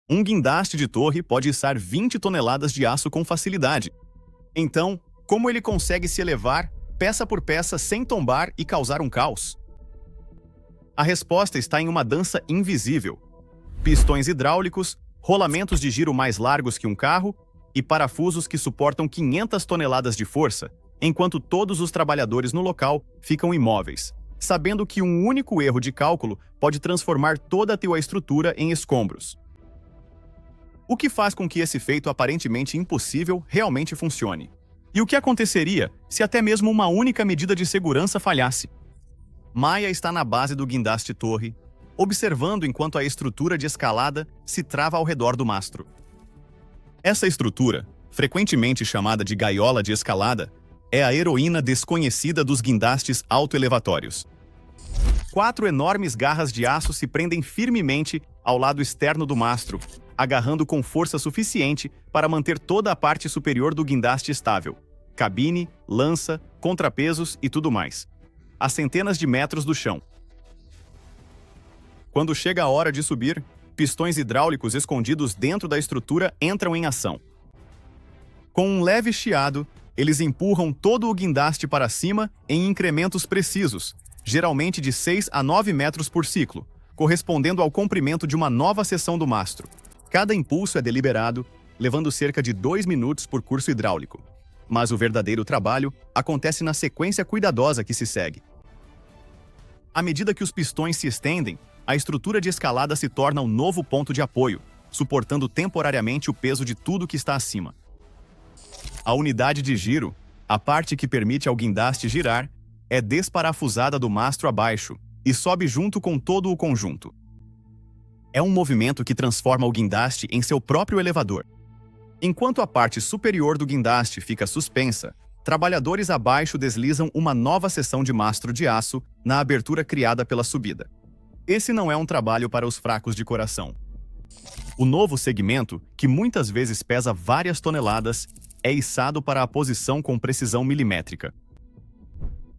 Um guindaste de torre pode içar 20 toneladas de aço com facilidade. Então, como ele consegue se elevar, peça por peça, sem tombar e causar um caos? A resposta está em uma dança invisível. Pistões hidráulicos, rolamentos de giro mais largos que um carro e parafusos que suportam 500 toneladas de força, enquanto todos os trabalhadores no local ficam imóveis, sabendo que um único erro de cálculo pode transformar toda a tua estrutura em escombros. O que faz com que esse feito aparentemente impossível realmente funcione? E o que aconteceria se até mesmo uma única medida de segurança falhasse? Maia está na base do guindaste torre, observando enquanto a estrutura de escalada se trava ao redor do mastro. Essa estrutura, frequentemente chamada de gaiola de escalada, é a heroína desconhecida dos guindastes autoelevatórios. 4 enormes garras de aço se prendem firmemente ao lado externo do mastro, agarrando com força suficiente para manter toda a parte superior do guindaste estável. Cabine, lança, contrapesos e tudo mais. A centenas de metros do chão. Quando chega a hora de subir, pistões hidráulicos escondidos dentro da estrutura entram em ação. Com um leve chiado, eles empurram todo o guindaste para cima em incrementos precisos, geralmente de 6 a 9 metros por ciclo, correspondendo ao comprimento de uma nova seção do mastro. Cada impulso é deliberado, levando cerca de 2 minutos por curso hidráulico. Mas o verdadeiro trabalho acontece na sequência cuidadosa que se segue. À medida que os pistões se estendem, a estrutura de escalada se torna um novo ponto de apoio, suportando temporariamente o peso de tudo que está acima. A unidade de giro, a parte que permite ao guindaste girar, é desparafusada do mastro abaixo e sobe junto com todo o conjunto. É um movimento que transforma o guindaste em seu próprio elevador. Enquanto a parte superior do guindaste fica suspensa, trabalhadores abaixo deslizam uma nova seção de mastro de aço na abertura criada pela subida. Esse não é um trabalho para os fracos de coração. O novo segmento, que muitas vezes pesa várias toneladas, é içado para a posição com precisão milimétrica.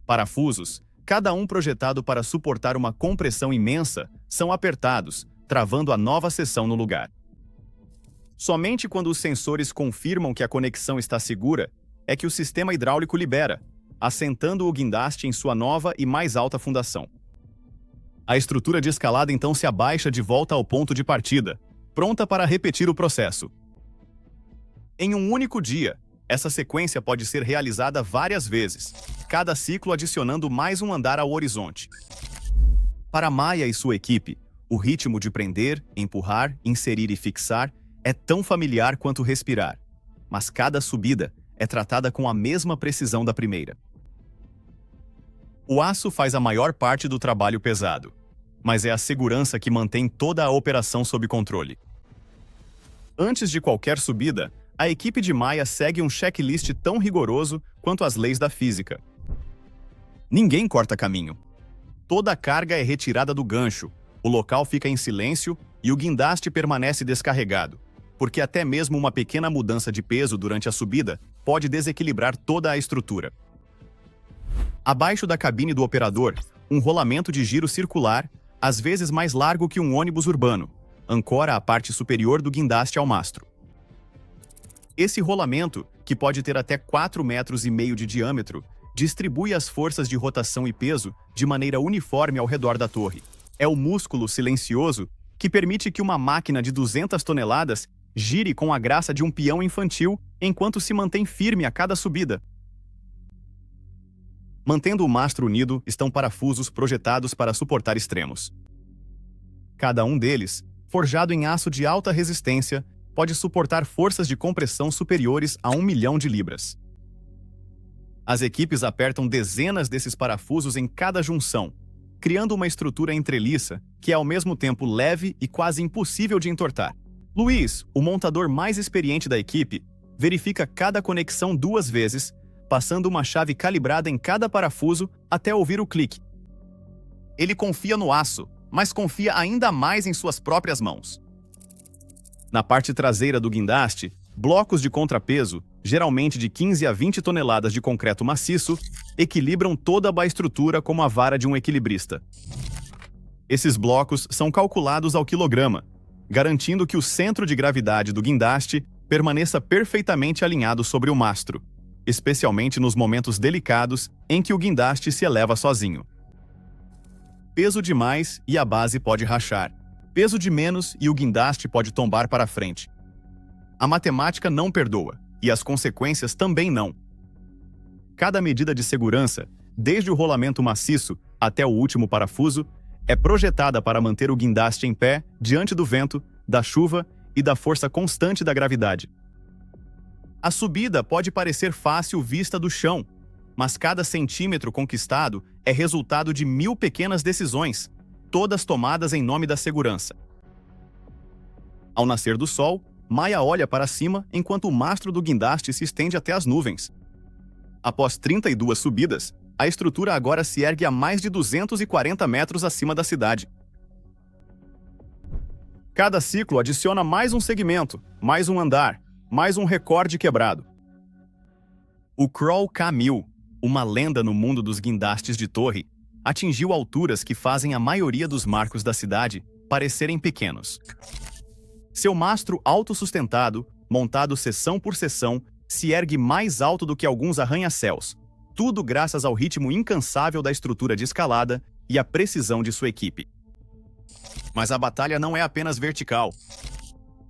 Parafusos, cada um projetado para suportar uma compressão imensa, são apertados, travando a nova seção no lugar. Somente quando os sensores confirmam que a conexão está segura é que o sistema hidráulico libera, assentando o guindaste em sua nova e mais alta fundação. A estrutura de escalada então se abaixa de volta ao ponto de partida, pronta para repetir o processo. Em um único dia, essa sequência pode ser realizada várias vezes, cada ciclo adicionando mais um andar ao horizonte. Para Maia e sua equipe, o ritmo de prender, empurrar, inserir e fixar é tão familiar quanto respirar, mas cada subida é tratada com a mesma precisão da primeira. O aço faz a maior parte do trabalho pesado, mas é a segurança que mantém toda a operação sob controle. Antes de qualquer subida, a equipe de Maia segue um checklist tão rigoroso quanto as leis da física. Ninguém corta caminho. Toda a carga é retirada do gancho, o local fica em silêncio e o guindaste permanece descarregado, porque até mesmo uma pequena mudança de peso durante a subida pode desequilibrar toda a estrutura. Abaixo da cabine do operador, um rolamento de giro circular, às vezes mais largo que um ônibus urbano, ancora a parte superior do guindaste ao mastro. Esse rolamento, que pode ter até 4,5 metros de diâmetro, distribui as forças de rotação e peso de maneira uniforme ao redor da torre. É o músculo silencioso que permite que uma máquina de 200 toneladas gire com a graça de um peão infantil enquanto se mantém firme a cada subida. Mantendo o mastro unido estão parafusos projetados para suportar extremos. Cada um deles, forjado em aço de alta resistência, pode suportar forças de compressão superiores a 1 milhão de libras. As equipes apertam dezenas desses parafusos em cada junção, criando uma estrutura entreliça que é ao mesmo tempo leve e quase impossível de entortar. Luiz, o montador mais experiente da equipe, verifica cada conexão 2 vezes, passando uma chave calibrada em cada parafuso até ouvir o clique. Ele confia no aço, mas confia ainda mais em suas próprias mãos. Na parte traseira do guindaste, blocos de contrapeso, geralmente de 15 a 20 toneladas de concreto maciço, equilibram toda a estrutura como a vara de um equilibrista. Esses blocos são calculados ao quilograma, garantindo que o centro de gravidade do guindaste permaneça perfeitamente alinhado sobre o mastro, especialmente nos momentos delicados em que o guindaste se eleva sozinho. Peso demais e a base pode rachar. Peso de menos e o guindaste pode tombar para frente. A matemática não perdoa, e as consequências também não. Cada medida de segurança, desde o rolamento maciço até o último parafuso, é projetada para manter o guindaste em pé diante do vento, da chuva e da força constante da gravidade. A subida pode parecer fácil vista do chão, mas cada centímetro conquistado é resultado de 1000 pequenas decisões, todas tomadas em nome da segurança. Ao nascer do sol, Maya olha para cima enquanto o mastro do guindaste se estende até as nuvens. Após 32 subidas, a estrutura agora se ergue a mais de 240 metros acima da cidade. Cada ciclo adiciona mais um segmento, mais um andar, mais um recorde quebrado. O Crawl K1000, uma lenda no mundo dos guindastes de torre, atingiu alturas que fazem a maioria dos marcos da cidade parecerem pequenos. Seu mastro autossustentado, montado seção por seção, se ergue mais alto do que alguns arranha-céus, tudo graças ao ritmo incansável da estrutura de escalada e à precisão de sua equipe. Mas a batalha não é apenas vertical.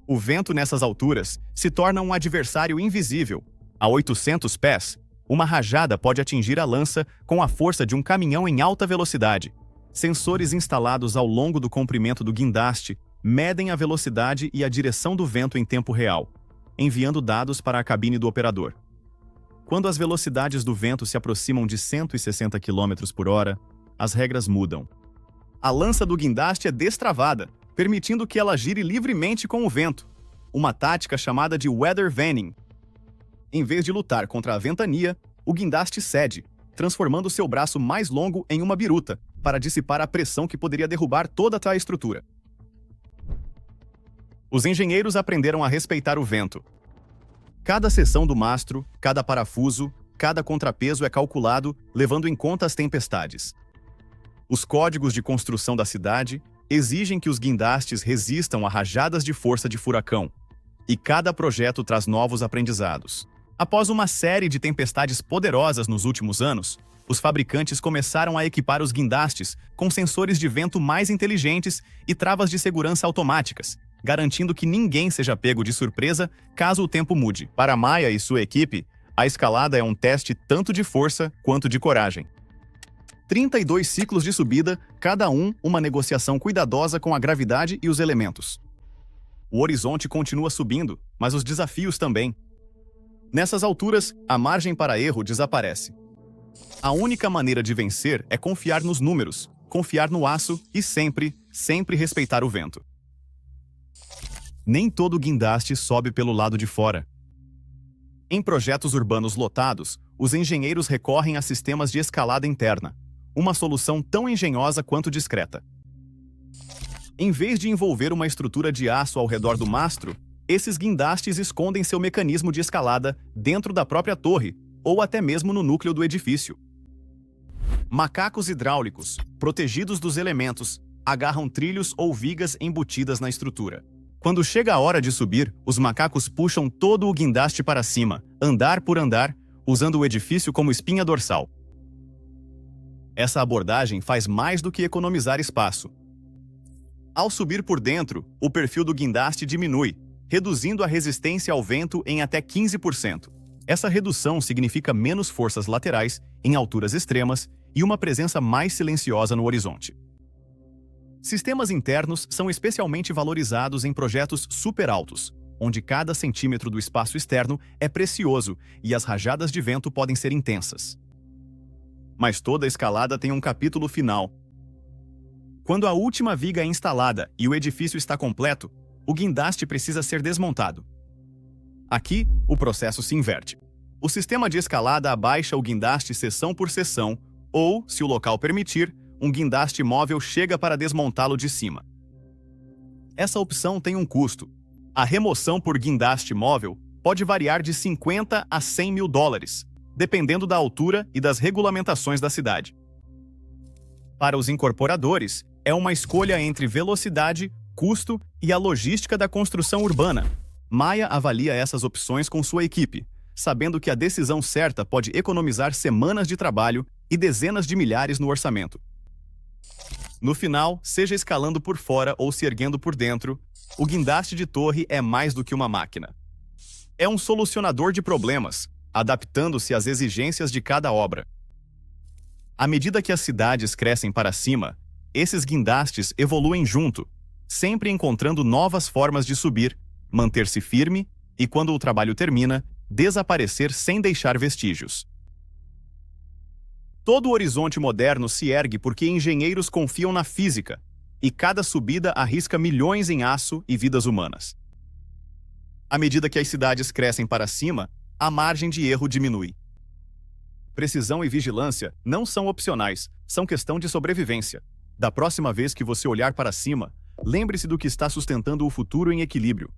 O vento nessas alturas se torna um adversário invisível. A 800 pés, uma rajada pode atingir a lança com a força de um caminhão em alta velocidade. Sensores instalados ao longo do comprimento do guindaste medem a velocidade e a direção do vento em tempo real, enviando dados para a cabine do operador. Quando as velocidades do vento se aproximam de 160 km por hora, as regras mudam. A lança do guindaste é destravada, permitindo que ela gire livremente com o vento, uma tática chamada de weather vaning. Em vez de lutar contra a ventania, o guindaste cede, transformando seu braço mais longo em uma biruta, para dissipar a pressão que poderia derrubar toda a estrutura. Os engenheiros aprenderam a respeitar o vento. Cada seção do mastro, cada parafuso, cada contrapeso é calculado levando em conta as tempestades. Os códigos de construção da cidade exigem que os guindastes resistam a rajadas de força de furacão, e cada projeto traz novos aprendizados. Após uma série de tempestades poderosas nos últimos anos, os fabricantes começaram a equipar os guindastes com sensores de vento mais inteligentes e travas de segurança automáticas, garantindo que ninguém seja pego de surpresa caso o tempo mude. Para Maya e sua equipe, a escalada é um teste tanto de força quanto de coragem. 32 ciclos de subida, cada um uma negociação cuidadosa com a gravidade e os elementos. O horizonte continua subindo, mas os desafios também. Nessas alturas, a margem para erro desaparece. A única maneira de vencer é confiar nos números, confiar no aço e sempre respeitar o vento. Nem todo guindaste sobe pelo lado de fora. Em projetos urbanos lotados, os engenheiros recorrem a sistemas de escalada interna, uma solução tão engenhosa quanto discreta. Em vez de envolver uma estrutura de aço ao redor do mastro, esses guindastes escondem seu mecanismo de escalada dentro da própria torre, ou até mesmo no núcleo do edifício. Macacos hidráulicos, protegidos dos elementos, agarram trilhos ou vigas embutidas na estrutura. Quando chega a hora de subir, os macacos puxam todo o guindaste para cima, andar por andar, usando o edifício como espinha dorsal. Essa abordagem faz mais do que economizar espaço. Ao subir por dentro, o perfil do guindaste diminui, reduzindo a resistência ao vento em até 15%. Essa redução significa menos forças laterais em alturas extremas e uma presença mais silenciosa no horizonte. Sistemas internos são especialmente valorizados em projetos super altos, onde cada centímetro do espaço externo é precioso e as rajadas de vento podem ser intensas. Mas toda escalada tem um capítulo final. Quando a última viga é instalada e o edifício está completo, o guindaste precisa ser desmontado. Aqui, o processo se inverte. O sistema de escalada abaixa o guindaste seção por seção, ou, se o local permitir, um guindaste móvel chega para desmontá-lo de cima. Essa opção tem um custo. A remoção por guindaste móvel pode variar de 50 a 100 mil dólares, dependendo da altura e das regulamentações da cidade. Para os incorporadores, é uma escolha entre velocidade custo e a logística da construção urbana. Maia avalia essas opções com sua equipe, sabendo que a decisão certa pode economizar semanas de trabalho e dezenas de milhares no orçamento. No final, seja escalando por fora ou se erguendo por dentro, o guindaste de torre é mais do que uma máquina. É um solucionador de problemas, adaptando-se às exigências de cada obra. À medida que as cidades crescem para cima, esses guindastes evoluem junto, sempre encontrando novas formas de subir, manter-se firme e, quando o trabalho termina, desaparecer sem deixar vestígios. Todo o horizonte moderno se ergue porque engenheiros confiam na física, e cada subida arrisca milhões em aço e vidas humanas. À medida que as cidades crescem para cima, a margem de erro diminui. Precisão e vigilância não são opcionais, são questão de sobrevivência. Da próxima vez que você olhar para cima, lembre-se do que está sustentando o futuro em equilíbrio.